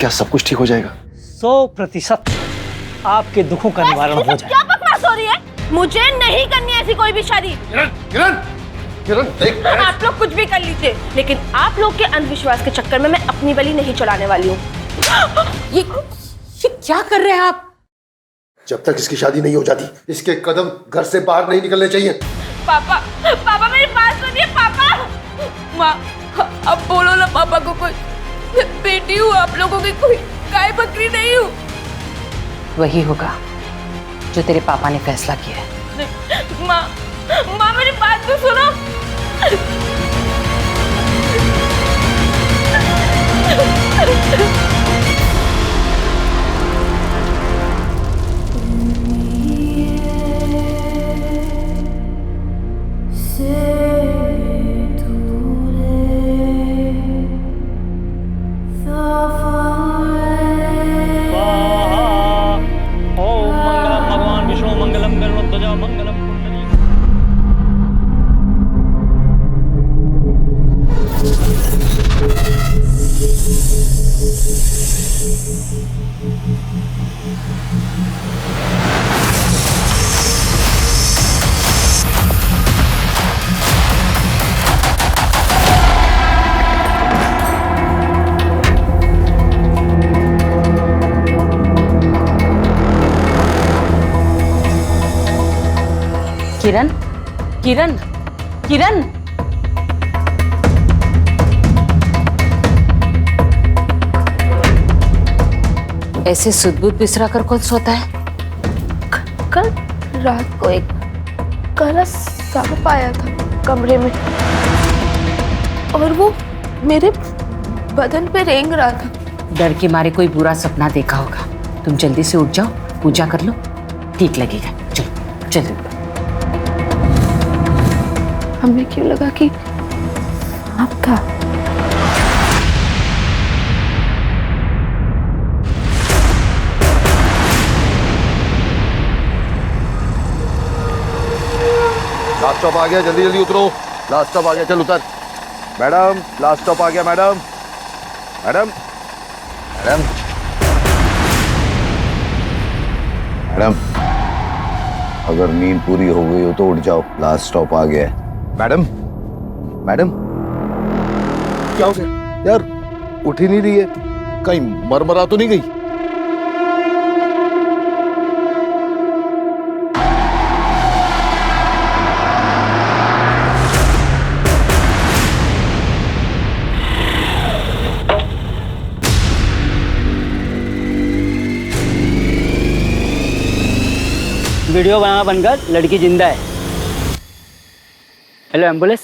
क्या सब कुछ ठीक हो जाएगा? 100% आपके दुखों का निवारण हो जाए। क्या बकवास हो रही है? मुझे नहीं करनी ऐसी कोई भी शादी। किरण, किरण, किरण देख। आप लोग कुछ भी कर लीजिए, लेकिन आप लोग के अंधविश्वास के चक्कर में मैं अपनी बलि नहीं चढ़ाने वाली हूँ। ये क्या कर रहे हैं आप? जब तक इसकी शादी नहीं हो जाती, इसके कदम घर से बाहर नहीं निकलने चाहिए। पापा, पापा मेरी बात सुनिए पापा। माँ, अब बोलो ना पापा को, कोई मैं बेटी हूँ आप लोगों की, कोई गाय बकरी नहीं हूँ। वही होगा जो तेरे पापा ने फैसला किया है। माँ, माँ मेरी बात तो सुनो। ओम मंगलम भगवान विष्णु मंगलम गरुड़ध्वजा मंगलम कुंडली। किरण, किरण, किरण, ऐसे सुध-बुध बिसरा कर कौन सोता है? कल रात को एक काला सांप आया था कमरे में और वो मेरे बदन पे रेंग रहा था। डर के मारे कोई बुरा सपना देखा होगा। तुम जल्दी से उठ जाओ, पूजा कर लो, ठीक लगेगा। चलो जल्दी। हमें क्यों लगा कि सांप था? लास्ट स्टॉप आ गया, जल्दी जल्दी उतरो। लास्ट स्टॉप आ गया, चल उतर। मैडम, लास्ट स्टॉप आ गया मैडम। मैडम, मैडम, मैडम, अगर नींद पूरी हो गई हो तो उठ जाओ, लास्ट स्टॉप आ गया है। मैडम, मैडम, क्या हो गया यार? उठ ही नहीं रही है, कहीं मरमरा तो नहीं गई? वीडियो बना बनकर लड़की जिंदा है। Hello ambulance.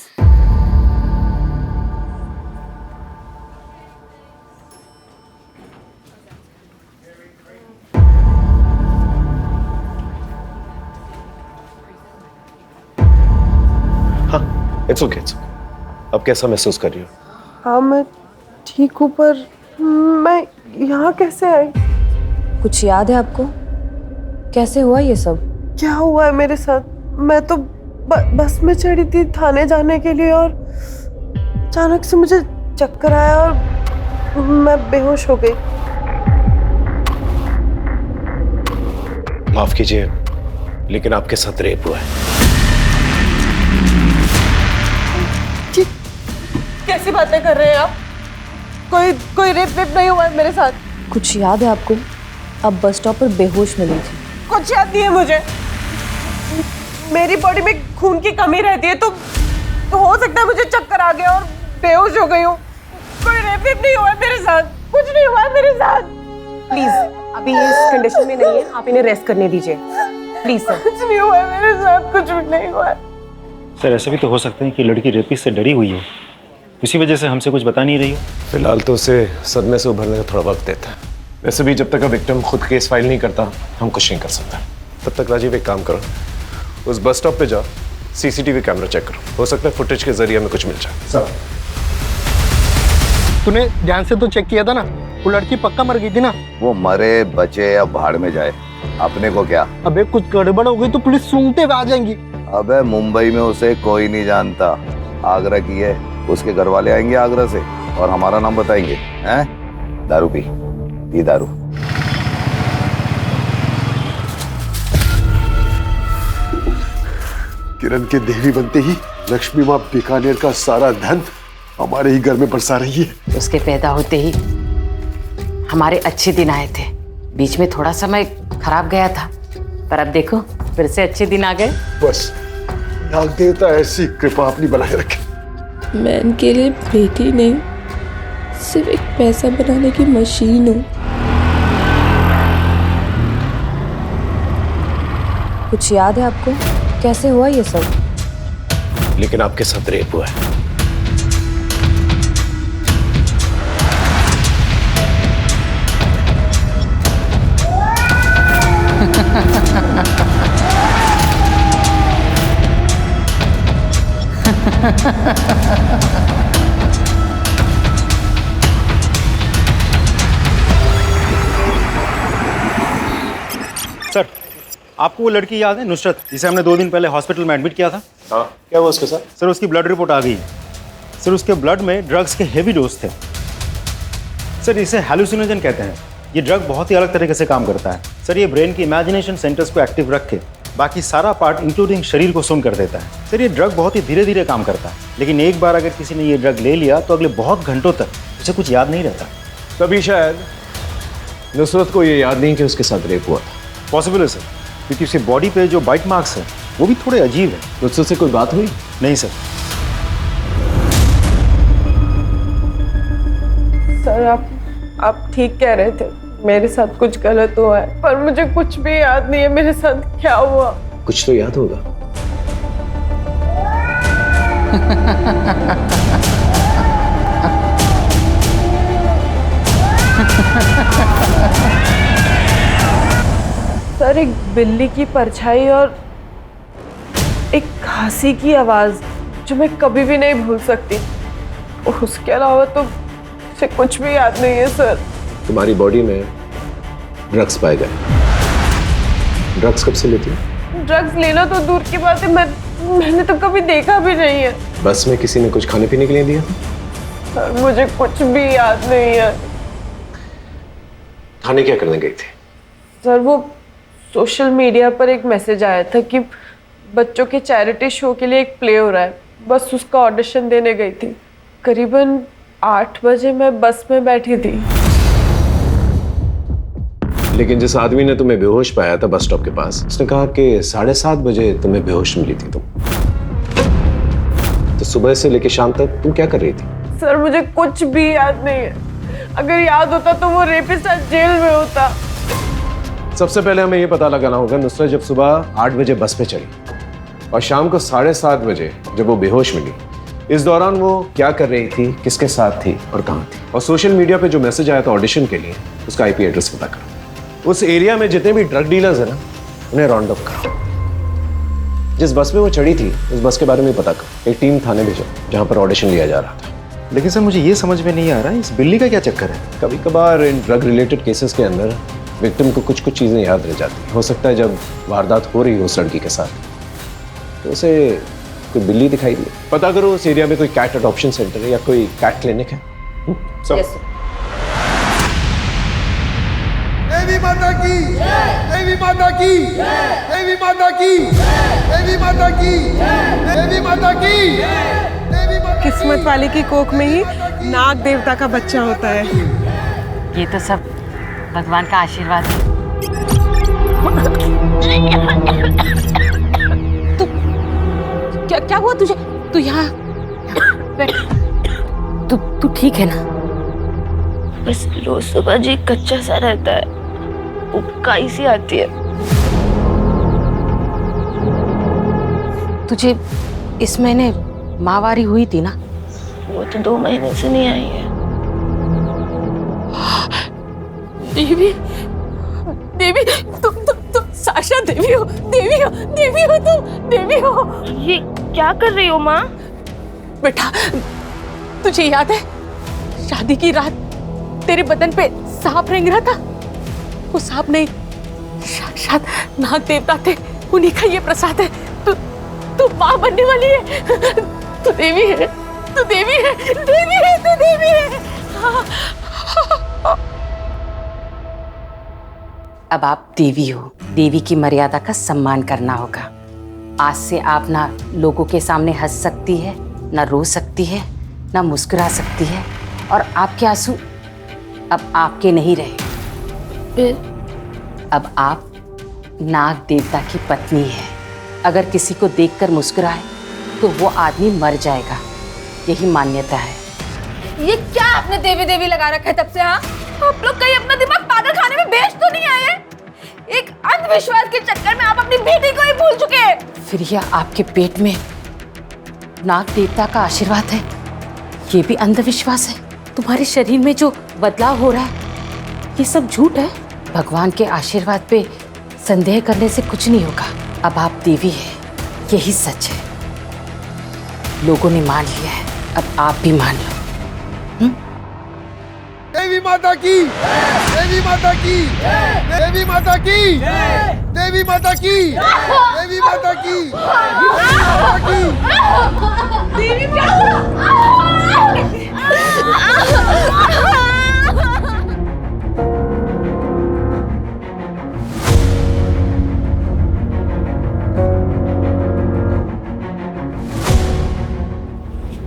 हाँ, इट्स ओके। अब कैसा महसूस कर रही हो? हाँ मैं ठीक हूँ, पर मैं यहाँ कैसे आई? कुछ याद है आपको? कैसे हुआ ये सब? क्या हुआ है मेरे साथ? मैं तो बस में चढ़ी थी थाने जाने के लिए और अचानक से मुझे चक्कर आया और मैं बेहोश हो गई। माफ कीजिए, लेकिन आपके साथ रेप हुआ है। कैसी बातें कर रहे हैं आप? कोई रेप नहीं हुआ है मेरे साथ। कुछ याद है आपको? अब बस स्टॉप पर बेहोश मिली थी। कुछ याद नहीं है मुझे। मेरी बॉडी में खून की कमी रहती है, तो हो सकता है मुझे चक्कर आ गया और बेहोश हो गई हूँ। कोई रेप नहीं हुआ है मेरे साथ, कुछ नहीं हुआ है मेरे साथ। प्लीज, अभी ये इस कंडीशन में नहीं है, आप इन्हें रेस्ट करने दीजिए प्लीज सर। कुछ नहीं हुआ है मेरे साथ, कुछ भी नहीं हुआ है। सर ऐसा भी तो हो सकता है कि लड़की रेपिस्ट से डरी हुई हो, इसी वजह से हमसे कुछ बता नहीं रही हो। फिलहाल तो उसे सदमे से उभरने का थोड़ा वक्त देता है। वैसे भी जब तक विक्टिम खुद केस फाइल नहीं करता, हम कुछ नहीं कर सकते। तब तक राजीव एक काम करो, उस बस स्टॉप पे जाओ, सीसीटीवी कैमरा चेक करो, हो सकता है फुटेज के जरिए हमें कुछ मिल जाए। सर, तूने ध्यान से तो चेक किया था ना, वो लड़की पक्का मर गई थी ना? वो मरे बचे या भाड़ में जाए, अपने को क्या? अबे कुछ गड़बड़ हो गई तो पुलिस सूंघते हुए आ जाएंगी। अबे मुंबई में उसे कोई नहीं जानता, आगरा की है, उसके घर वाले आएंगे आगरा से और हमारा नाम बताएंगे। हैं? दारू पी। ये दारू। किरण के देवी बनते ही लक्ष्मी माँ बीकानेर का सारा धन हमारे ही घर में बरसा रही है। उसके पैदा होते ही हमारे अच्छे दिन आए थे। बीच में थोड़ा समय खराब गया था, पर अब देखो फिर से अच्छे दिन आ गए। बस नाग देवता ऐसी कृपा अपनी बनाए रखे। मैं इनके लिए बेटी नहीं, सिर्फ एक पैसा बनाने की मशीन हूँ। कुछ याद है आपको कैसे हुआ ये सब? लेकिन आपके साथ रेप हुआ है। सर, आपको वो लड़की याद है, नुसरत, जिसे हमने 2 दिन पहले हॉस्पिटल में एडमिट किया था? हाँ, क्या हुआ उसके साथ? सर, उसकी ब्लड रिपोर्ट आ गई। सर, उसके ब्लड में ड्रग्स के हेवी डोज थे। सर, इसे हैलुसिनोजन कहते हैं। ये ड्रग बहुत ही अलग तरीके से काम करता है। सर, ये ब्रेन की इमेजिनेशन सेंटर्स को एक्टिव रख के बाकी सारा पार्ट इंक्लूडिंग शरीर को सुन कर देता है। सर, ये ड्रग बहुत ही धीरे धीरे काम करता है, लेकिन एक बार अगर किसी ने ये ड्रग ले लिया तो अगले बहुत घंटों तक उसे कुछ याद नहीं रहता। तभी शायद नुसरत को ये याद नहीं कि उसके साथ रेप हुआ था। पॉसिबल है सर, क्योंकि उसके बॉडी पे जो बाइट मार्क्स है वो भी थोड़े अजीब है। नुसरत से कोई बात हुई? नहीं सर। सर, आप ठीक कह रहे थे, मेरे साथ कुछ गलत हुआ है, पर मुझे कुछ भी याद नहीं है मेरे साथ क्या हुआ। कुछ तो याद होगा। सर, एक बिल्ली की परछाई और एक खांसी की आवाज जो मैं कभी भी नहीं भूल सकती, और उसके अलावा तो मुझे कुछ भी याद नहीं है सर। तुम्हारी बॉडी में ड्रग्स पाए गए। ड्रग्स कब से लेती हो? ड्रग्स लेना तो दूर की बात है, मैंने तो कभी देखा भी नहीं है। बस में किसी ने कुछ खाने पीने के लिए दिया? सर, मुझे कुछ भी याद नहीं है। थाने क्या करने गई थी? सर, वो सोशल मीडिया पर एक मैसेज आया था कि बच्चों के चैरिटी शो के लिए एक प्ले हो रहा है, बस उसका ऑडिशन देने गई थी। करीबन 8 बजे मैं बस में बैठी थी। लेकिन जिस आदमी ने तुम्हें बेहोश पाया था बस स्टॉप के पास, उसने कहा कि 7:30 बजे तुम्हें बेहोश मिली थी तुम। तो सुबह से लेकर शाम तक तुम क्या कर रही थी? सर, मुझे कुछ भी याद नहीं है। अगर याद होता तो वो रेपिस्ट आज जेल में होता। सबसे पहले हमें यह पता लगाना होगा नुसरत जब सुबह 8 बजे बस पे चढ़ी और शाम को 7:30 बजे जब वो बेहोश मिली, इस दौरान वो क्या कर रही थी, किसके साथ थी और कहाँ थी। और सोशल मीडिया पे जो मैसेज आया था ऑडिशन के लिए, उसका IP एड्रेस पता करो। उस एरिया में जितने भी ड्रग डीलर्स हैं ना, उन्हें राउंड अप करो। जिस बस में वो चढ़ी थी उस बस के बारे में पता करो। एक टीम थाने भेजो जहाँ पर ऑडिशन लिया जा रहा था। लेकिन सर, मुझे ये समझ में नहीं आ रहा है इस बिल्ली का क्या चक्कर है। कभी कभार इन ड्रग रिलेटेड केसेस के अंदर विक्टिम को कुछ चीज़ें याद रह जाती हैं। हो सकता है जब वारदात हो रही हो उस लड़की के साथ तो उसे कोई बिल्ली दिखाई दी। पता करो उस एरिया में कोई कैट अडॉप्शन सेंटर है या कोई कैट क्लिनिक है। देवी माता की, देवी माता की, देवी माता की, देवी माता की, देवी माता की, देवी माता। किस्मत वाले की कोख में ही नाग देवता का बच्चा होता है। ये तो सब भगवान का आशीर्वाद है। क्या हुआ तुझे? तू यहाँ तू ठीक है ना? बस रोज सुबह जी कच्चा सा रहता है, उबकाई सी आती है। तुझे इस महीने माहवारी हुई थी ना? वो तो 2 महीने से नहीं आई है। देवी, देवी, तुम साशा देवी हो, देवी हो, देवी हो, तुम देवी हो। ये क्या कर रही हो माँ? बेटा, तुझे याद है शादी की रात तेरे बदन पे सांप रेंग रहा था? वो सांप नहीं, साक्षात नाग देवता थे। उन्हीं का ये प्रसाद है। तू माँ बनने वाली है। तू देवी है, तू देवी है, देवी है, तू देवी है। अब आप देवी हो, देवी की मर्यादा का सम्मान करना होगा। आज से आप ना लोगों के सामने हंस सकती है, ना रो सकती है, ना मुस्कुरा सकती है, और आपके आंसू अब आपके नहीं रहे। अब आप नाग देवता की पत्नी है। अगर किसी को देखकर मुस्कुराए तो वो आदमी मर जाएगा, यही मान्यता है। ये क्या आपने देवी देवी लगा रखा है तब से? हाँ, आप लोग कहीं अपना दिमाग पागल खाने में बेच तो नहीं आए? एक अंधविश्वास के चक्कर में आप अपनी बेटी को ही भूल चुके हैं। फिर यह आपके पेट में नाग देवता का आशीर्वाद है, ये भी अंधविश्वास है। तुम्हारे शरीर में जो बदलाव हो रहा है ये सब झूठ है। भगवान के आशीर्वाद पे संदेह करने से कुछ नहीं होगा। अब आप देवी है, यही सच है। लोगों ने मान लिया है, अब आप भी मान लो। देवी माता की, देवी माता की, देवी माता की, देवी माता की, देवी माता की, देवी क्या हुआ?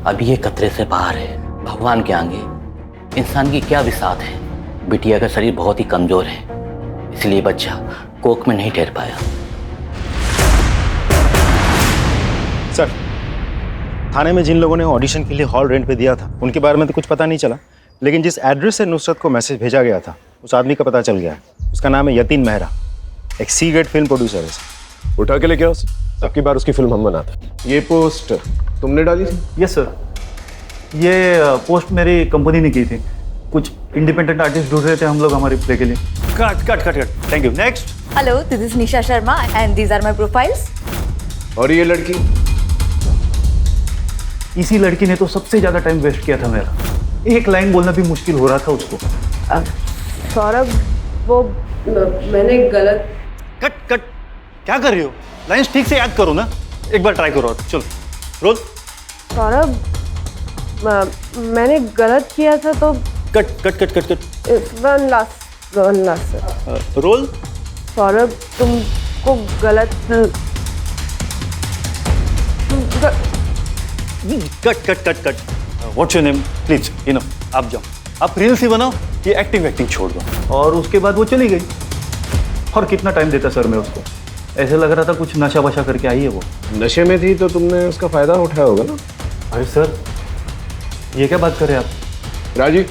अभी ये खतरे से बाहर है। भगवान के आगे इंसान की क्या विसात है। बिटिया का शरीर बहुत ही कमजोर है, इसलिए बच्चा कोख में नहीं ठहर पाया। सर, थाने में जिन लोगों ने ऑडिशन के लिए हॉल रेंट पे दिया था उनके बारे में तो कुछ पता नहीं चला, लेकिन जिस एड्रेस से नुसरत को मैसेज भेजा गया था उस आदमी का पता चल गया है। उसका नाम है यतीन मेहरा, एक सी ग्रेड फिल्म प्रोड्यूसर है। उठा के लेके आओ सर, सबकी बार उसकी फिल्म हम बनाते। ये पोस्ट तुमने डाली थी? यस सर, ये पोस्ट मेरी कंपनी ने की थी। कुछ इंडिपेंडेंट आर्टिस्ट ढूंढ रहे थे हम लोग हमारे प्ले के लिए। Cut cut cut cut, thank you. Next. Hello, this is Nisha Sharma and these are my profiles. और ये लड़की? इसी लड़की ने तो सबसे ज्यादा टाइम वेस्ट किया था मेरा। एक लाइन बोलना भी मुश्किल हो रहा था उसको। सौरभ, वो मैंने गलत। कट कट, क्या कर रही हो? लाइंस ठीक से याद करो ना, एक बार ट्राई करो। चलो रोल। सौरभ, मैंने गलत किया था तो। Cut cut cut cut cut. One last role. Saurabh, तुमको गलत। Cut cut cut cut. What's your name please? आप जाओ, आप रील्स ही बनाओ, ये एक्टिंग छोड़ दो। और उसके बाद वो चली गई। और कितना टाइम देता सर मैं उसको? ऐसे लग रहा था कुछ नशा वशा करके आई है वो। नशे में थी तो तुमने उसका फायदा उठाया होगा ना। अरे सर, ये क्या बात कर रहे हैं आप? राजीव,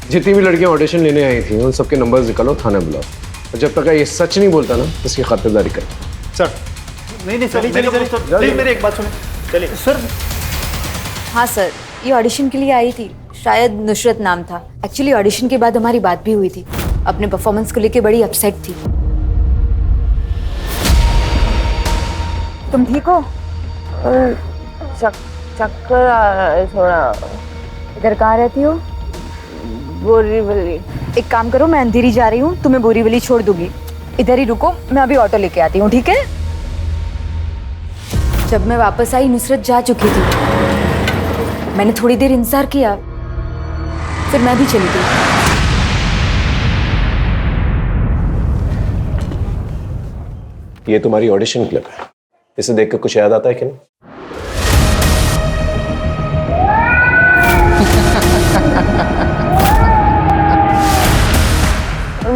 जितनी भी लड़कियां ऑडिशन लेने आई थी उन सबके नंबर्स निकालो, थाने बुलाओ, और जब तक ये सच नहीं बोलता ना इसकी खातिरदारी कर। सर नहीं सर, मेरी एक बात सुने। चलिए सर। हाँ सर, ये ऑडिशन के लिए आई थी, शायद नुसरत नाम था। एक्चुअली ऑडिशन के बाद हमारी बात भी हुई थी। अपने परफॉर्मेंस को लेके बड़ी अपसेट थी। तुम ठीक हो? चक्कर आ रहा है थोड़ा। इधर कहाँ रहती हो? बोरीवली। एक काम करो, मैं अंधेरी जा रही हूँ, तुम्हें बोरीवली छोड़ दूंगी। इधर ही रुको, मैं अभी ऑटो लेके आती हूँ, ठीक है? जब मैं वापस आई नुसरत जा चुकी थी। मैंने थोड़ी देर इंतजार किया, फिर मैं भी चली गई। ये तुम्हारी ऑडिशन क्लिप है, इसे देखकर कुछ याद आता है कि नहीं?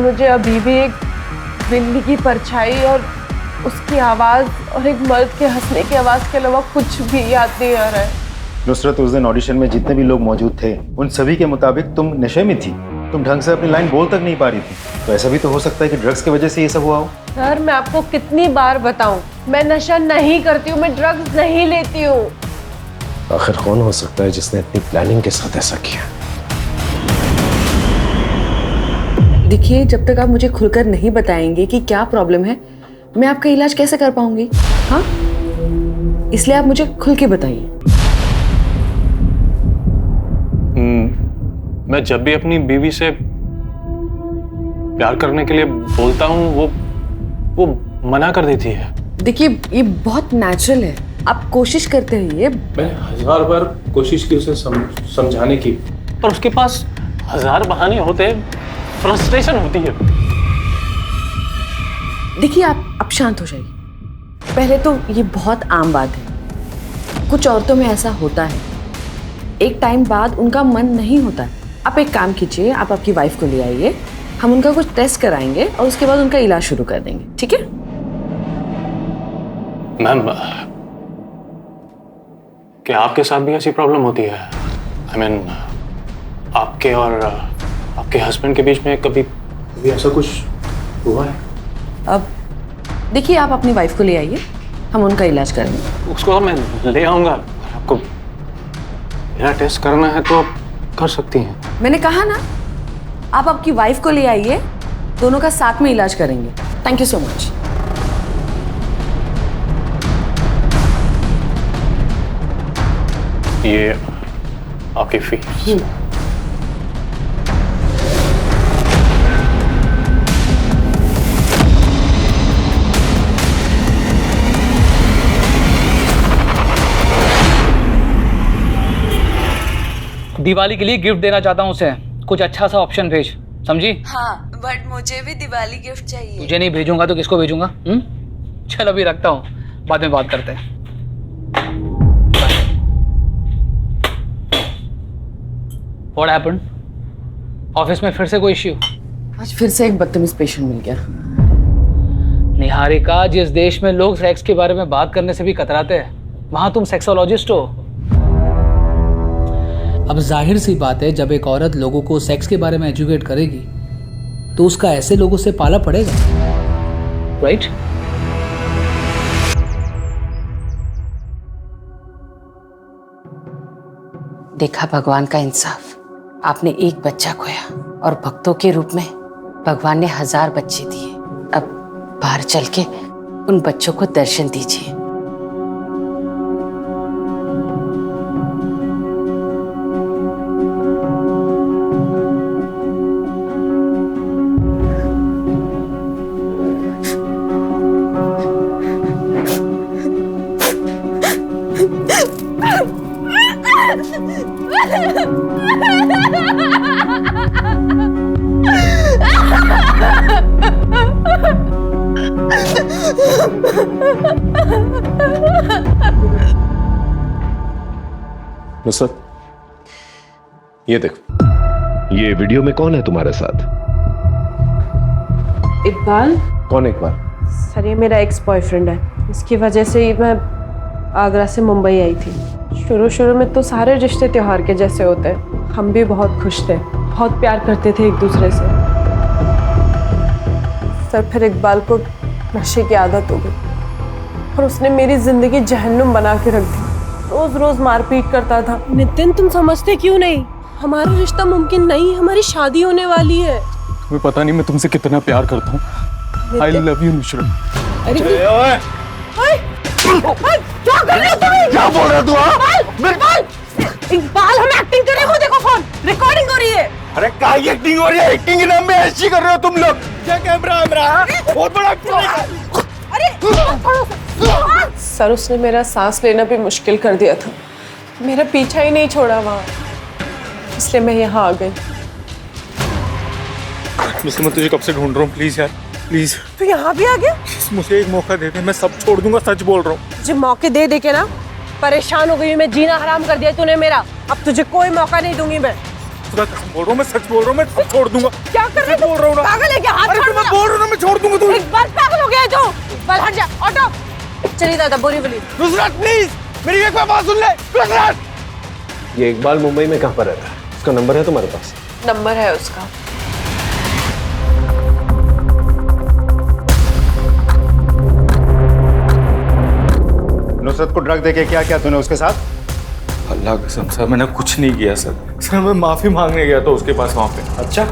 मुझे अभी भी एक बिल्ली की परछाई और उसकी आवाज और एक मर्द के हंसने की आवाज के अलावा कुछ भी याद नहीं आ रहा है। नुसरत, उस दिन ऑडिशन में जितने भी लोग मौजूद थे उन सभी के मुताबिक तुम नशे में थी। तुम ढंग से अपनी लाइन बोल तक नहीं पा रही थी। तो ऐसा भी तो हो सकता है कि ड्रग्स की वजह से ये सब हुआ हो। सर, मैं आपको कितनी बार बताऊं, मैं नशा नहीं करती हूँ, मैं ड्रग्स नहीं लेती हूँ। आखिर कौन हो सकता है जिसने इतनी प्लानिंग के साथ ऐसा किया? देखिए, जब तक आप मुझे खुलकर नहीं बताएंगे कि क्या प्रॉब्लम है, मैं आपका इलाज कैसे कर पाऊंगी? हाँ, इसलिए आप मुझे खुल के बताइए। मैं जब भी अपनी बीवी से प्यार करने के लिए बोलता हूँ वो मना कर देती है। देखिए, ये बहुत नेचुरल है, आप कोशिश करते रहिए। मैंने 1000 बार कोशिश की उसे समझाने की, पर उसके पास 1000 बहाने होते हैं, फ्रस्ट्रेशन होती है। देखिए आप शांत हो जाइए। पहले तो ये बहुत आम बात है, कुछ औरतों में ऐसा होता है, एक टाइम बाद उनका मन नहीं होता। आप एक काम कीजिए, आप आपकी वाइफ को ले आइए, हम उनका कुछ टेस्ट कराएंगे और उसके बाद उनका इलाज शुरू कर देंगे, ठीक है? मैम, क्या आपके साथ भी ऐसी प्रॉब्लम होती है? I mean, आपके और आपके हस्बैंड के बीच में कभी ऐसा कुछ हुआ है? अब देखिए, आप अपनी वाइफ को ले आइए, हम उनका इलाज करेंगे। उसको तो मैं ले आऊंगा, आपको मेरा टेस्ट करना है तो आप कर सकती हैं। मैंने कहा ना, आप आपकी वाइफ को ले आइए, दोनों का साथ में इलाज करेंगे। Thank you so much. ये आपकी फीस। दिवाली के लिए गिफ्ट देना चाहता हूँ उसे, कुछ अच्छा सा ऑप्शन भेज, समझी? हाँ, बट मुझे भी दिवाली गिफ्ट चाहिए। तुझे नहीं भेजूंगा तो किसको भेजूंगा? चल अभी रखता हूँ, बाद में बात करते हैं। What happened? ऑफिस में फिर से कोई इश्यू? आज फिर से एक बदतमीज पेशेंट मिल गया। निहारिका, जिस देश में लोग सेक्स के बारे में बात करने से भी कतराते हैं, वहां तुम सेक्सोलॉजिस्ट हो। अब जाहिर सी बात है, जब एक औरत लोगों को सेक्स के बारे में एजुकेट करेगी तो उसका ऐसे लोगों से पाला पड़ेगा, राइट? देखा भगवान का इंसाफ, आपने एक बच्चा खोया और भक्तों के रूप में भगवान ने 1000 बच्चे दिए। अब बाहर चल के उन बच्चों को दर्शन दीजिए। नुसरत, ये देखो, ये वीडियो में कौन है तुम्हारे साथ? इकबाल। कौन इकबाल? सर, ये मेरा एक्स बॉयफ्रेंड है। इसकी वजह से ही मैं आगरा से मुंबई आई थी। शुरू में तो सारे रिश्ते त्योहार के जैसे होते हैं। हम भी बहुत खुश थे, बहुत प्यार करते थे एक दूसरे से। सर, फिर इकबाल को नशे की आदत हो गई और उसने मेरी जिंदगी जहन्नुम बना के रख दी। रोज रोज मारपीट करता था। नितिन, तुम समझते क्यों नहीं? हमारा रिश्ता मुमकिन नहीं, हमारी शादी होने वाली है। तुम्हें पता नहीं मैं तुमसे कितना प्यार करता हूँ। I love you Nusrat. अरे क्या कर रहे हो तुम? क्या बोल रहे हो तू? इकबाल, हम एक्टिंग कर रहे हो, देखो फोन रिकॉर्डिंग हो रही है। अरे क्या एक्टिंग हो रही है? एक्टिंग के नाम में ऐसी कर रहे हो तुम लोग? क्या कैमरा बहुत बड़ा सर, उसने मेरा सांस लेना भी मुश्किल कर दिया था। मेरा पीछा ही नहीं छोड़ा वहाँ, इसलिए मैं यहाँ आ गई। मैं तुझे कब से ढूंढ रहा हूँ, प्लीज यार, प्लीज। तू यहाँ भी आ गया? मुझे एक मौका दे दे, मैं सब छोड़ दूंगा, सच बोल रहा हूँ। तुझे मौके दे के ना परेशान हो गई, मैं जीना हराम कर दिया तूने मेरा। अब तुझे कोई मौका नहीं दूंगी मैं। बोल रहा हूँ, मैं सच बोल रहा हूँ, मैं सब छोड़ दूंगा। क्या कर रहे हो? बोल रहा हूँ ना, पागल है क्या? हाथ अरे मैं बोल रहा हूँ, मैं छोड़ दूंगा। तू इकबाल पागल हो गया है तू। इकबाल हट जा, ऑटो। चलिए दादा, बोली नुसरत प्लीज मेरी एक बात सुन ले। नुसरत, ये इकबाल मुंबई में कहाँ पर रहता है? उसका नंबर है तुम्हारे पास? नंबर है उसका। नुसरत को ड्रग देके क्या किया तूने उसके साथ? अल्लाह कसम सर, मैंने कुछ नहीं किया सर। सर, मैं माफी मांगने गया था उसके पास वहां पे। अच्छा,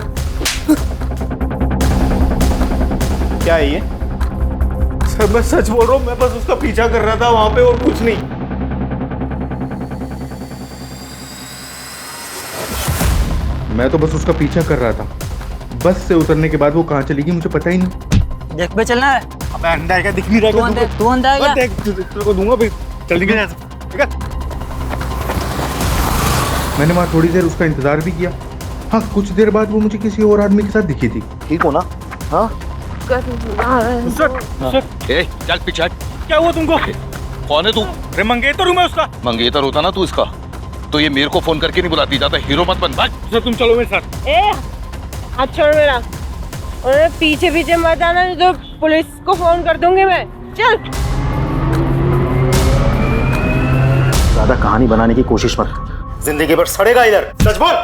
क्या है ये? सर, मैं सच बोल रहा हूँ, मैं बस उसका पीछा कर रहा था वहां पे और कुछ नहीं। मैं तो बस उसका पीछा कर रहा था। बस से उतरने के बाद वो कहाँ चली गई मुझे पता ही नहीं। देख पे चलना है। अबे अंदर का दिख नहीं रहा। तू अंदर आ गया। देख तेरे को दूंगा भाई, जल्दी कर। ठीक है, मैंने वहाँ थोड़ी देर उसका इंतजार भी किया। हाँ, कुछ देर बाद वो मुझे किसी और आदमी के साथ दिखी थी। ठीक हो ना? हाँ, करना है। ए, चल पीछे हट। क्या हुआ तुमको? कौन है तू? अरे मंगेतर हूँ मैं उसका। मंगेतर होता ना तू इसका, तो ये मेरे को फोन करके नहीं बुलाती, ज्यादा हीरो मत बन। भाग। सर तुम चलो मेरे साथ। ए, हाथ छोड़ मेरा। और पीछे पीछे मत आना, नहीं तो पुलिस को फोन कर दूंगी मैं। चल। ज्यादा कहानी बनाने की कोशिश मत कर, जिंदगी भर सड़ेगा इधर। सच बोल।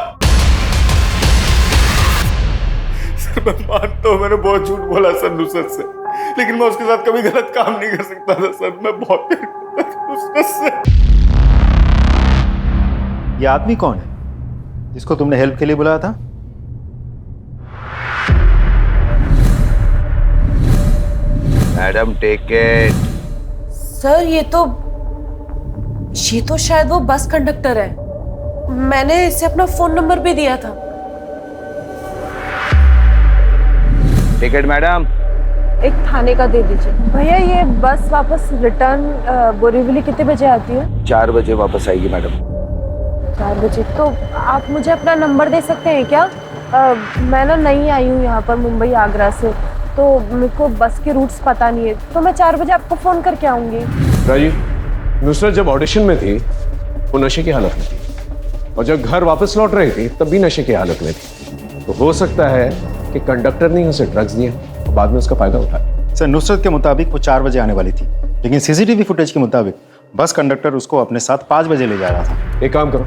सर मैं मानता हूँ मैंने बहुत झूठ बोला सर नुसरत से, लेकिन मैं उसके साथ कभी गलत काम नहीं कर सकता था सर। मैं बहुत प्यार करता था नुसरत से। ये आदमी कौन है जिसको तुमने हेल्प के लिए बुलाया था? Madam take it. सर ये तो शायद वो बस कंडक्टर है। मैंने इसे अपना फोन नंबर भी दिया था। Ticket madam. एक थाने का दे दीजिए भैया। ये बस वापस रिटर्न बोरीवली कितने बजे आती है? 4 बजे वापस आएगी मैडम। 4 बजे। तो आप मुझे अपना नंबर दे सकते हैं क्या? मैं ना नई आई हूँ यहाँ पर मुंबई आगरा से, तो मेरे को बस के रूट्स पता नहीं है, तो मैं 4 बजे आपको फ़ोन करके आऊँगी। राजीव, नुसरत जब ऑडिशन में थी वो नशे की हालत में थी, और जब घर वापस लौट रही थी तब भी नशे की हालत में थी। तो हो सकता है कि कंडक्टर ने उसे ड्रग्स दिए और बाद में उसका फायदा उठाया। सर नुसरत के मुताबिक वो 4 बजे आने वाली थी, लेकिन सीसीटीवी फुटेज के मुताबिक बस कंडक्टर उसको अपने साथ 5 बजे ले जा रहा था। एक काम करो,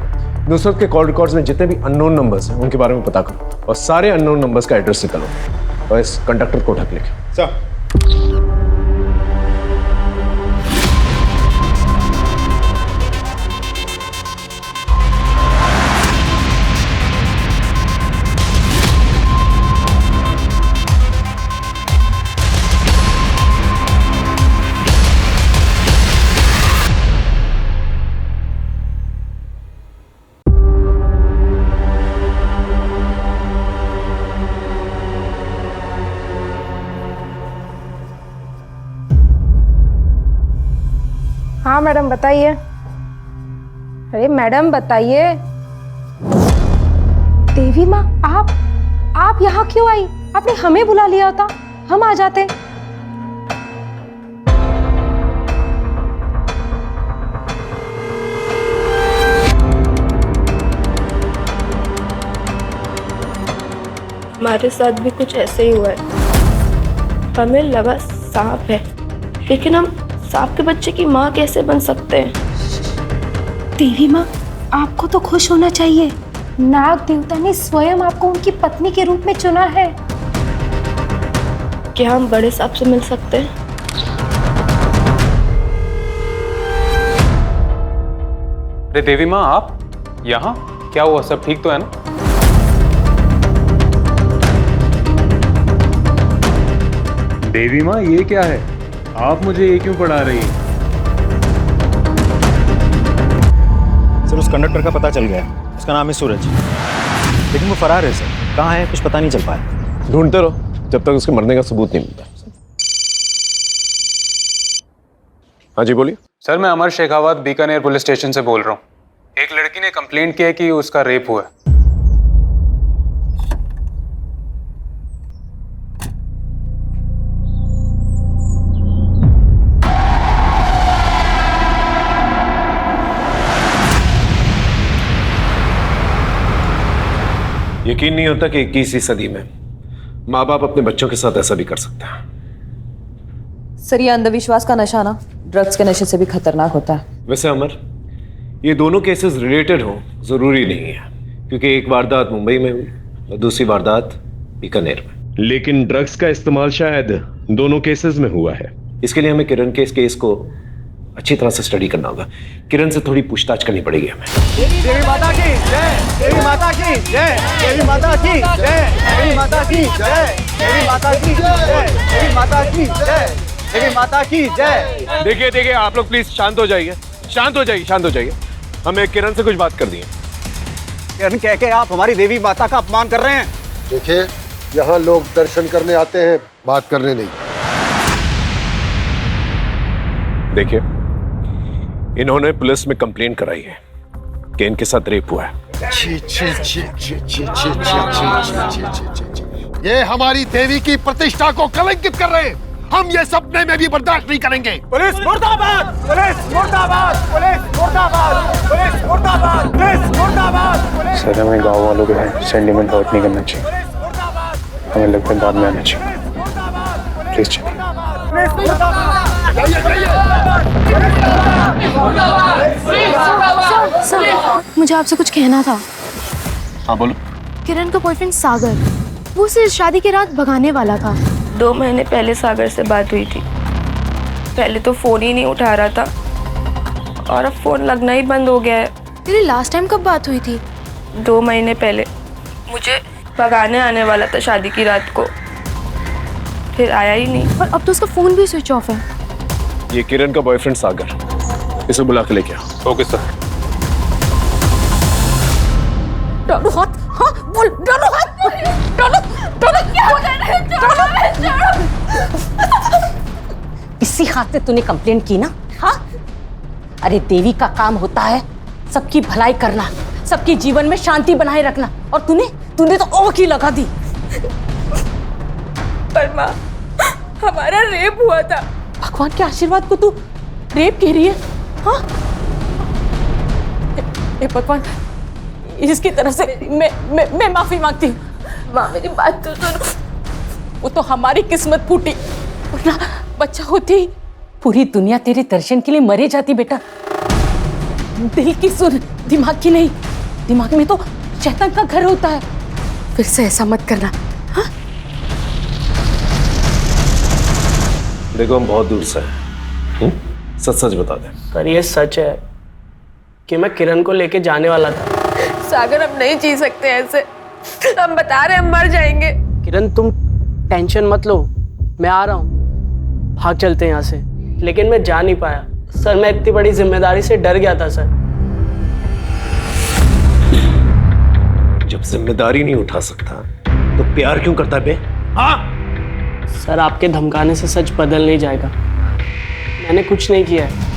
नुसरत के कॉल रिकॉर्ड्स में जितने भी अननोन नंबर्स हैं उनके बारे में पता करो, और सारे अननोन नंबर्स का एड्रेस निकालो और इस कंडक्टर को ढक लिखे। सर। हाँ मैडम बताइए। अरे मैडम बताइए। देवी माँ आप यहाँ क्यों आई? आपने हमें बुला लिया होता, हम आ जाते। हमारे साथ भी कुछ ऐसे ही हुआ है। हमें लगा सांप है, लेकिन हम सांप के बच्चे की माँ कैसे बन सकते हैं? देवी माँ आपको तो खुश होना चाहिए, नाग देवता ने स्वयं आपको उनकी पत्नी के रूप में चुना है। क्या हम बड़े सांप से मिल सकते हैं? अरे देवी माँ आप यहाँ? क्या हुआ, सब ठीक तो है ना? देवी माँ ये क्या है? आप मुझे ये क्यों पढ़ा रही हैं? सर उस कंडक्टर का पता चल गया, उसका नाम है सूरज, लेकिन वो फरार है सर। कहाँ है कुछ पता नहीं चल पाया। ढूंढते रहो जब तक उसके मरने का सबूत नहीं मिलता। हाँ जी बोलिए। सर मैं अमर शेखावत बीकानेर पुलिस स्टेशन से बोल रहा हूँ। एक लड़की ने कंप्लेंट किया कि उसका रेप हुआ है। यकीन नहीं होता कि 21वीं सदी में माँ बाप अपने बच्चों के साथ ऐसा भी कर सकते हैं। सर ये अंधविश्वास का नशा ना ड्रग्स के नशे से भी खतरनाक होता है। वैसे अमर, ये दोनों केसेस रिलेटेड हो जरूरी नहीं है, क्योंकि एक वारदात मुंबई में हुई और दूसरी वारदात बीकानेर में। लेकिन ड्रग्स का इस्तेमाल शायद दोनों केसेस में हुआ है। इसके लिए हमें किरण के इस केस को अच्छी तरह से स्टडी करना होगा। किरण से थोड़ी पूछताछ करनी पड़ेगी हमें। देवी माता की जय, देवी माता की जय, देवी माता की जय, देवी माता की जय, देवी माता की जय, देवी माता की जय, देवी माता की जय। देखिए आप लोग प्लीज शांत हो जाइए, शांत हो जाइए। हमें किरण से कुछ बात करनी है। किरण कह के आप हमारी देवी माता का अपमान कर रहे हैं। देखिए यहाँ लोग दर्शन करने आते हैं, बात करने नहीं। देखिए इन्होंने पुलिस में कंप्लेंट कराई है कि इनके साथ रेप हुआ है। ये हमारी देवी की प्रतिष्ठा को कलंकित कर रहे हैं। हम ये सपने में भी बर्दाश्त नहीं करेंगे। पुलिस मुर्दाबाद! पुलिस मुर्दाबाद! पुलिस मुर्दाबाद! पुलिस मुर्दाबाद! पुलिस मुर्दाबाद! सर हमें गांव वालों के सेंटिमेंट हर्ट नहीं करना चाहिए, हमें लगता है बाद में आना चाहिए। प्लीज चलिए। सर, मुझे आपसे कुछ कहना था। हाँ बोलो। किरण का बॉयफ्रेंड सागर, वो उसे शादी की रात भगाने वाला था। 2 महीने पहले सागर से बात हुई थी। पहले तो फोन ही नहीं उठा रहा था और अब फोन लगना ही बंद हो गया है। तेरी लास्ट टाइम कब बात हुई थी? 2 महीने पहले। मुझे भगाने आने वाला था शादी की रात को, फिर आया ही नहीं। और अब तो उसका फोन भी स्विच ऑफ है। ये किरण का बॉयफ्रेंड सागर, इसे बुला के लेके आओ। Okay sir. डालो हाथ, हाँ बोल, डालो हाथ, डालो, डालो, इसी हाथ से तूने कंप्लेंट की ना? हाँ, अरे देवी का काम होता है सबकी भलाई करना, सबके जीवन में शांति बनाए रखना, और तूने तो ओख ही लगा दी। पर माँ, हमारा रेप हुआ था। भगवान के आशीर्वाद को तू रेप कह रही है? हाँ, ए भगवान, इसकी तरफ से मैं माफी मांगती हूँ। माँ मेरी बात तो सुनो। वो तो हमारी किस्मत फूटी, वरना बच्चा होती ही पूरी दुनिया तेरे दर्शन के लिए मरे जाती। बेटा, दिल की सुन, दिमाग की नहीं। दिमाग में तो शैतान का घर होता है। फिर से ऐसा मत करना। हाँ? देखो हम बहुत दूर से हैं, सच सच बता दे। पर ये सच है कि मैं किरण को लेके जाने वाला था। सागर, हम नहीं जी सकते ऐसे। हम बता रहे हम मर जाएंगे। किरण तुम टेंशन मत लो, मैं आ रहा हूँ, भाग चलते हैं यहाँ से। लेकिन मैं जा नहीं पाया सर, मैं इतनी बड़ी जिम्मेदारी से डर गया था सर। जब जिम्मेदारी नहीं उठा सकता तो प्यार क्यों करता है बे? हाँ सर, आपके धमकाने से सच बदल नहीं जाएगा। मैंने कुछ नहीं किया है।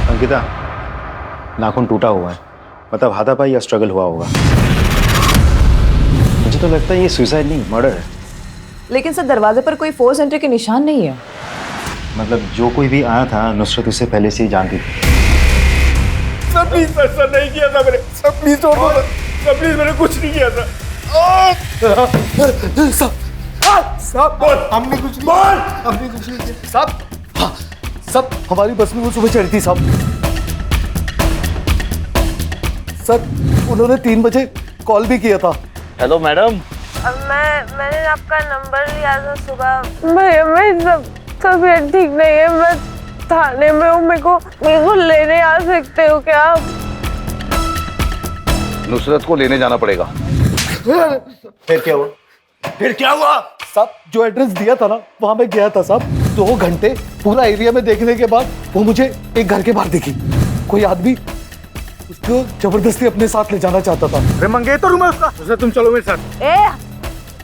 अंकिता, नाखून टूटा हुआ है, मतलब हाथापाई या स्ट्रगल हुआ होगा। मुझे तो लगता है ये सुसाइड नहीं, मर्डर है। लेकिन सर दरवाजे पर कोई फोर्स एंट्री के निशान नहीं है। मतलब जो कोई भी आया था नुसरत उसे पहले से ही जानती थी। सर प्लीज सर नहीं किया था मैंने। सर प्लीज छोड़ दो सर, प्लीज मैंने कुछ नहीं किया था। साहब बोल, हमने कुछ नहीं किया। साहब, हाँ, सब हमारी बस में वो सुबह चढ़ी थी साहब। सर उन्होंने 3 बजे कॉल भी किया था। Hello madam. मैंने आपका नंबर लिया था सुबह। मैं सब तबीयत ठीक नहीं है, मैं थाने में हूँ। मेरे को लेने आ सकते हो क्या आप? नुसरत को लेने जाना पड़ेगा। फिर क्या हुआ? फिर क्या हुआ? साहब जो एड्रेस दिया था ना, वहां मैं गया था साहब। 2 घंटे पूरा एरिया में देखने के बाद वो मुझे एक घर के बाहर दिखी। कोई आदमी उसको जबरदस्ती अपने साथ ले जाना चाहता था। अरे मंगेतर हूँ मैं उसका। तुम चलो मेरे साथ। ए,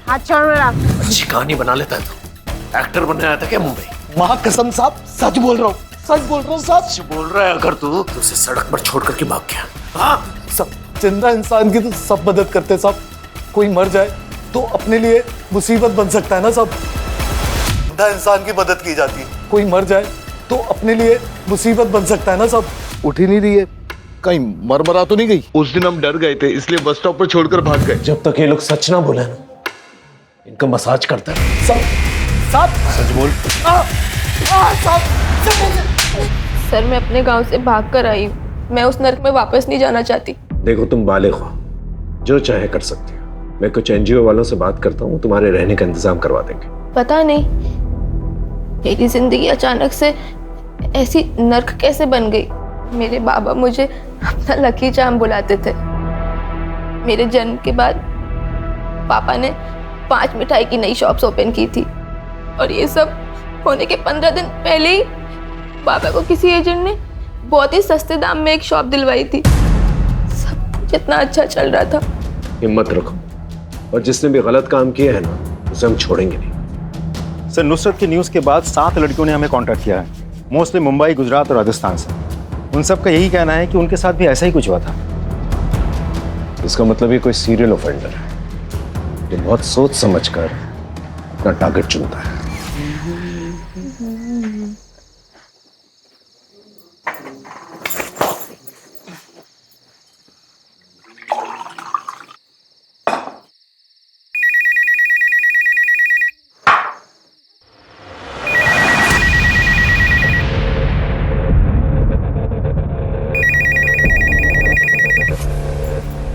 हाथ छोड़ मेरा। अच्छी कहानी बना लेता है तो। एक्टर बनने आया था क्या मुंबई? माँ कसम साहब, सच बोल रहा हूँ, सच बोल रहा हूँ साहब। सच बोल रहा है अगर तू तो उसे सड़क पर छोड़ करके भाग गया। हाँ सब जिंदा इंसान की तो सब मदद करते साहब। कोई मर जाए तो अपने लिए मुसीबत बन सकता है ना साहब। जिंदा इंसान की मदद की जाती है, कोई मर जाए तो अपने लिए मुसीबत बन सकता है ना साहब। उठ ही नहीं रही है, कहीं मरमरा तो नहीं गई? उस दिन हम डर गए थे इसलिए बस स्टॉप पर छोड़कर भाग गए। जब तक ये लोग सच ना बोले ना, इनका मसाज करता है। साहब सच बोल। सर मैं अपने गांव से भाग कर आई हूँ। मैं उस नर्क में वापस नहीं जाना चाहती। देखो तुम बालिग हो, जो चाहे कर सकती हो। मैं कुछ एनजीओ वालों से बात करता हूँ, तुम्हारे रहने का इंतजाम करवा देंगे। पता नहीं मेरी जिंदगी अचानक से ऐसी नर्क कैसे बन गई। मेरे बाबा मुझे अपना लकी चार्म बुलाते थे। मेरे जन्म के बाद पापा ने 5 मिठाई की नई शॉप्स ओपन की थी और ये सब होने के 15 दिन पहले ही पापा को किसी एजेंट ने बहुत ही सस्ते दाम में एक शॉप दिलवाई थी। सब कुछ इतना अच्छा चल रहा था। हिम्मत रखो, और जिसने भी गलत काम किया है ना, उसे हम छोड़ेंगे नहीं। सर, नुसरत की न्यूज़ के बाद 7 लड़कियों ने हमें कांटेक्ट किया है, मोस्टली मुंबई, गुजरात और राजस्थान से। उन सब का यही कहना है कि उनके साथ भी ऐसा ही कुछ हुआ था। इसका मतलब ये कोई सीरियल ऑफेंडर है जो बहुत सोच समझकर अपना टारगेट चुनता है।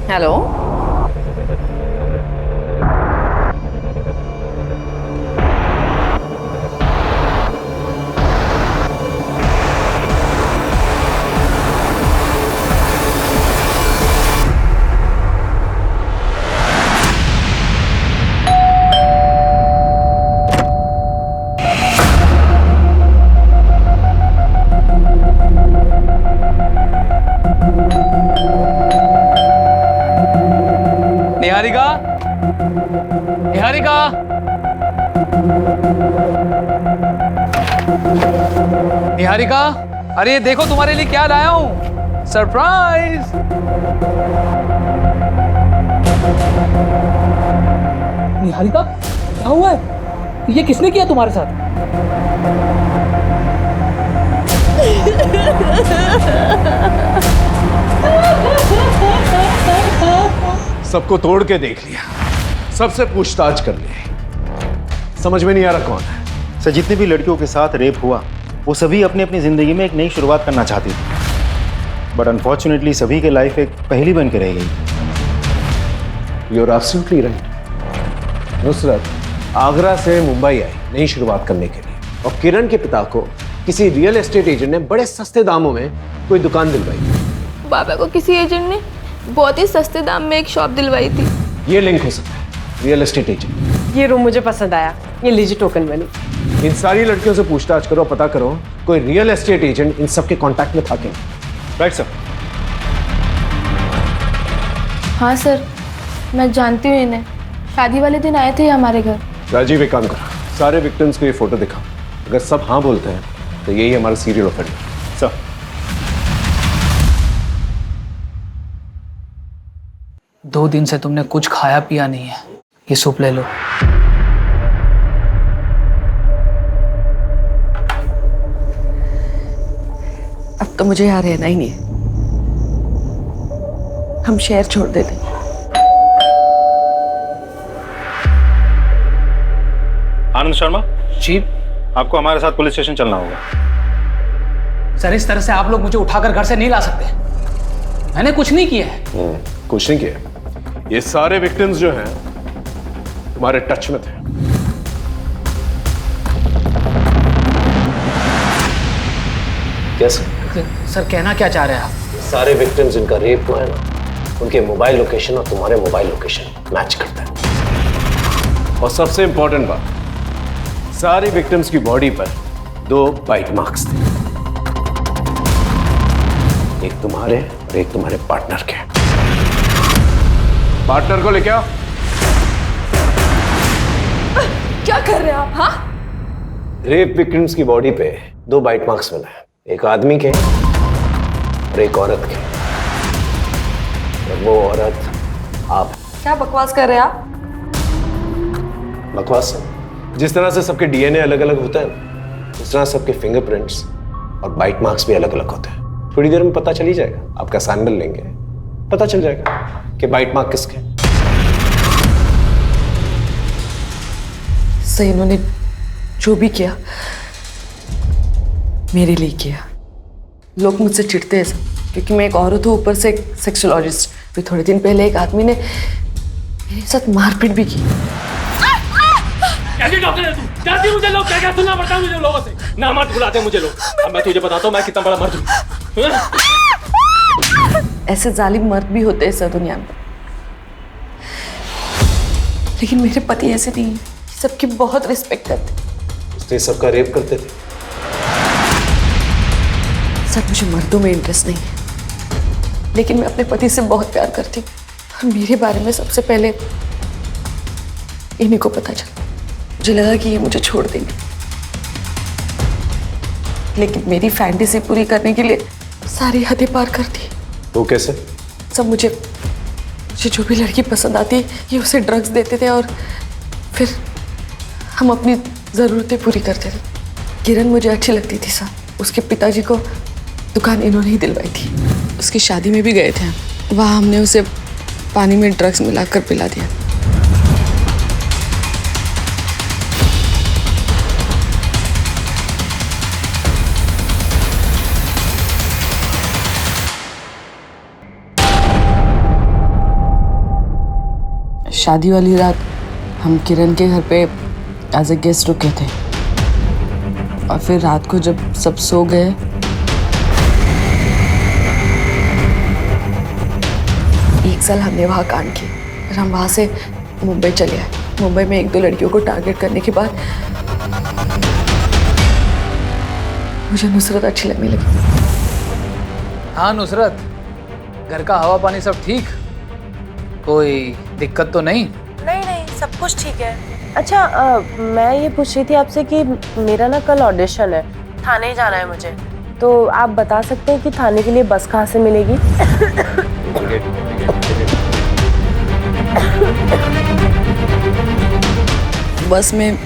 हेलो, निहारिका, निहारिका, निहारिका, अरे ये देखो तुम्हारे लिए क्या लाया हूं, सरप्राइज। निहारिका, क्या हुआ है? ये किसने किया तुम्हारे साथ? सबको तोड़ के देख लिया, सबसे पूछताछ कर ली, समझ में नहीं आ रहा कौन है। सर, जितनी भी लड़कियों के साथ रेप हुआ वो सभी अपनी अपनी जिंदगी में एक नई शुरुआत करना चाहती थी, बट अनफॉर्चुनेटली सभी के लाइफ एक पहेली बन के रह गई। You are absolutely right. Nusrat Agra से मुंबई आई नई शुरुआत करने के लिए, और किरण के पिता को किसी रियल एस्टेट एजेंट ने बड़े सस्ते दामों में कोई दुकान दिलवाई। बाबा को किसी एजेंट ने बहुत ही सस्ते दाम में एक शॉप दिलवाई थी। ये लिंक हो सकता है, रियल एस्टेट एजेंट। ये रूम मुझे पसंद आया, ये लीजिए टोकन मनी। इन सारी लड़कियों से पूछताछ करो, पता करो कोई रियल एस्टेट एजेंट इन सब के कांटेक्ट में था क्या। Right sir. हाँ सर, मैं जानती हूँ इन्हें। शादी वाले दिन आए थे हमारे घर। राजीव, एक काम करो, सारे विक्टिम्स को ये फोटो दिखाओ। अगर सब हाँ बोलते हैं तो यही हमारा सीरियल ऑफेंडर। सर। दो दिन से तुमने कुछ खाया पिया नहीं है, ये सूप ले लो। अब तो मुझे यहाँ रहना ही नहीं है, हम शहर छोड़ देते। आनंद शर्मा जी, आपको हमारे साथ पुलिस स्टेशन चलना होगा। सर, इस तरह से आप लोग मुझे उठाकर घर से नहीं ला सकते, मैंने कुछ नहीं किया है। कुछ नहीं किया। ये सारे विक्टिम्स जो हैं तुम्हारे टच में थे। कैसे? सर, कहना क्या चाह रहे हैं आप? सारे विक्टिम्स जिनका रेप हुआ है ना, उनके मोबाइल लोकेशन और तुम्हारे मोबाइल लोकेशन मैच करता है। और सबसे इंपॉर्टेंट बात, सारे विक्टिम्स की बॉडी पर 2 बाइट मार्क्स थे, एक तुम्हारे और एक तुम्हारे पार्टनर के। पार्टनर को लेके आओ। क्या कर रहे हैं आप? हाँ, रेप विक्टिम्स की बॉडी पे 2 बाइट मार्क्स मिला है, एक आदमी के और एक औरत के, और वो औरत आप। क्या बकवास कर रहे हैं आप? बकवास? जिस तरह से सबके डीएनए अलग अलग होता है, उस तरह सबके फिंगरप्रिंट्स और बाइट मार्क्स भी अलग अलग होते हैं। थोड़ी देर में पता चल ही जाएगा, आपका सैंपल लेंगे, पता चल जाएगा कि बाइट मार्क किसके। सही, इन्होंने जो भी किया मेरे लिए किया। लोग मुझसे चिढ़ते हैं क्योंकि मैं एक औरत हूँ, ऊपर से एक सेक्सोलॉजिस्ट। अभी थोड़े दिन पहले एक आदमी ने मेरे साथ मारपीट भी की। कैसी डॉक्टर है तू? जानती मुझे लोग क्या क्या सुनना पड़ता है मुझे लोगों से। ना मत बुलाते मुझे लोग। अब मैं तुझे बताता हूँ मैं कितना बड़ा मर्द हूँ। ऐसे जालिम मर्द भी होते हैं सर दुनिया में, लेकिन मेरे पति ऐसे नहीं है। सबकी बहुत रिस्पेक्ट करते। उसने सबका रेप करते थे। सर मुझे मर्दों में इंटरेस्ट नहीं है, लेकिन मैं अपने पति से बहुत प्यार करती हूँ। और मेरे बारे में सबसे पहले इन्हीं को पता चला। मुझे लगा कि ये मुझे छोड़ देंगे, लेकिन मेरी फैंटेसी पूरी करने के लिए सारी हदें पार कर दी। वो कैसे? सब मुझे जो भी लड़की पसंद आती ये उसे ड्रग्स देते थे और फिर हम अपनी ज़रूरतें पूरी करते थे। किरण मुझे अच्छी लगती थी सर। उसके पिताजी को दुकान इन्होंने ही दिलवाई थी। उसकी शादी में भी गए थे, वहाँ हमने उसे पानी में ड्रग्स मिलाकर पिला दिया। शादी वाली रात हम किरण के घर पे एज ए गेस्ट रुके थे और फिर रात को जब सब सो गए एक साल हमने वहाँ कांड किए। फिर हम वहाँ से मुंबई चले आए। मुंबई में 1-2 लड़कियों को टारगेट करने के बाद मुझे नुसरत अच्छी लगने लगी। हाँ नुसरत, घर का हवा पानी सब ठीक? कोई दिक्कत तो नहीं? नहीं, सब कुछ ठीक है। अच्छा मैं ये पूछ रही थी आपसे कि मेरा ना कल ऑडिशन है, थाने जाना है मुझे, तो आप बता सकते हैं कि थाने के लिए बस कहाँ से मिलेगी? बस में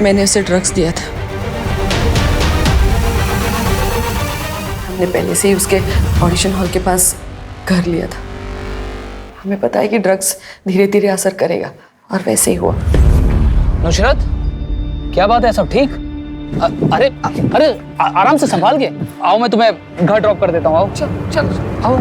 मैंने उसे ड्रग्स दिया था। हमने पहले से ही उसके ऑडिशन हॉल के पास घर लिया था। हमें पता है कि ड्रग्स धीरे धीरे असर करेगा और वैसे ही हुआ। नुसरत, क्या बात है? सब ठीक? अरे अरे आराम से संभाल के आओ, मैं तुम्हें घर ड्रॉप कर देता हूँ। आओ चल आओ।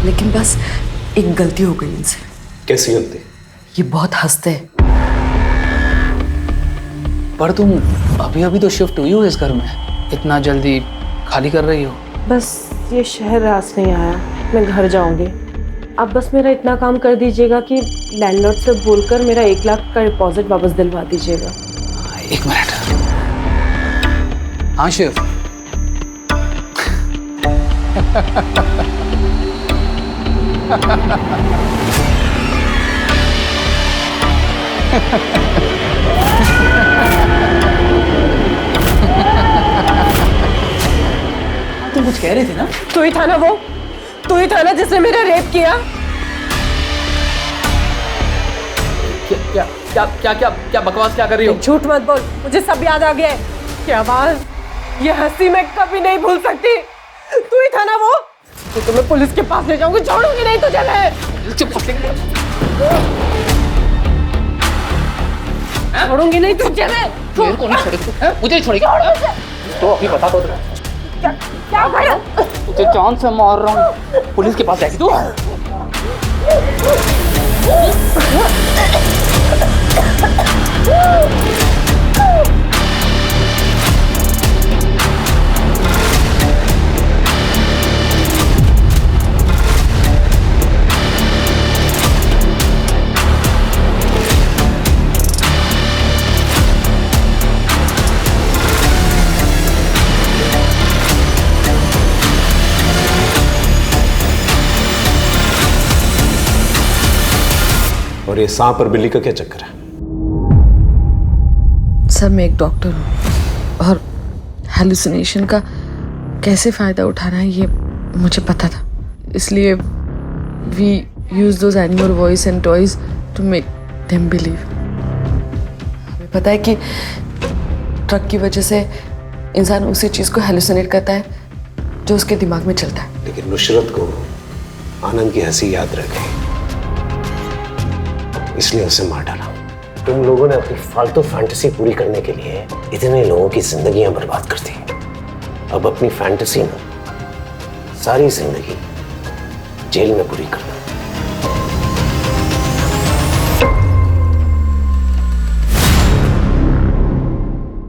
लेकिन बस एक गलती हो गई इनसे। कैसी गलती? ये बहुत हंसते हैं। पर तुम अभी अभी तो शिफ्ट हुई हो इस घर में, इतना जल्दी खाली कर रही हो? बस ये शहर रास नहीं आया, मैं घर जाऊंगी। आप बस मेरा इतना काम कर दीजिएगा कि लैंडलॉर्ड से बोलकर मेरा 1 लाख का डिपॉजिट वापस दिलवा दीजिएगा। 1 मिनट। हाँ शिव। तुम कुछ कह रही थी ना? तू ही था ना वो? तू ही था ना जिसने मेरा रेप किया? क्या क्या क्या क्या क्या बकवास क्या कर रही हो? झूठ मत बोल, मुझे सब याद आ गया है। क्या आवाज, ये हंसी मैं कभी नहीं भूल सकती। तू ही था ना वो? तो तुम्हें पुलिस के पास ले जाऊंगी, छोड़ूंगी नहीं तुझे मैं। छोड़ूंगी नहीं तुझे मैं। मेरे को नहीं छोड़ेगी, मुझे छोड़ेगी? तो अभी बता दो। क्या भाई? तुझे जान से मार रहा हूँ, पुलिस के पास जाएगी तू? और ये सांप और बिल्ली का क्या चक्कर है? सर मैं एक डॉक्टर हूँ और हेलुसिनेशन का कैसे फ़ायदा उठाना है ये मुझे पता था, इसलिए we use those animal voice and toys to make them believe. हमें पता है कि ड्रग की वजह से इंसान उसी चीज़ को हेलुसिनेट करता है जो उसके दिमाग में चलता है। लेकिन नुसरत को आनंद की हंसी याद रह गई, इसलिए उसे मार डाला। तुम लोगों ने अपनी फालतू फैंटेसी पूरी करने के लिए इतने लोगों की जिंदगियां बर्बाद कर दी। अब अपनी फैंटेसी ना सारी जिंदगी जेल में पूरी करना।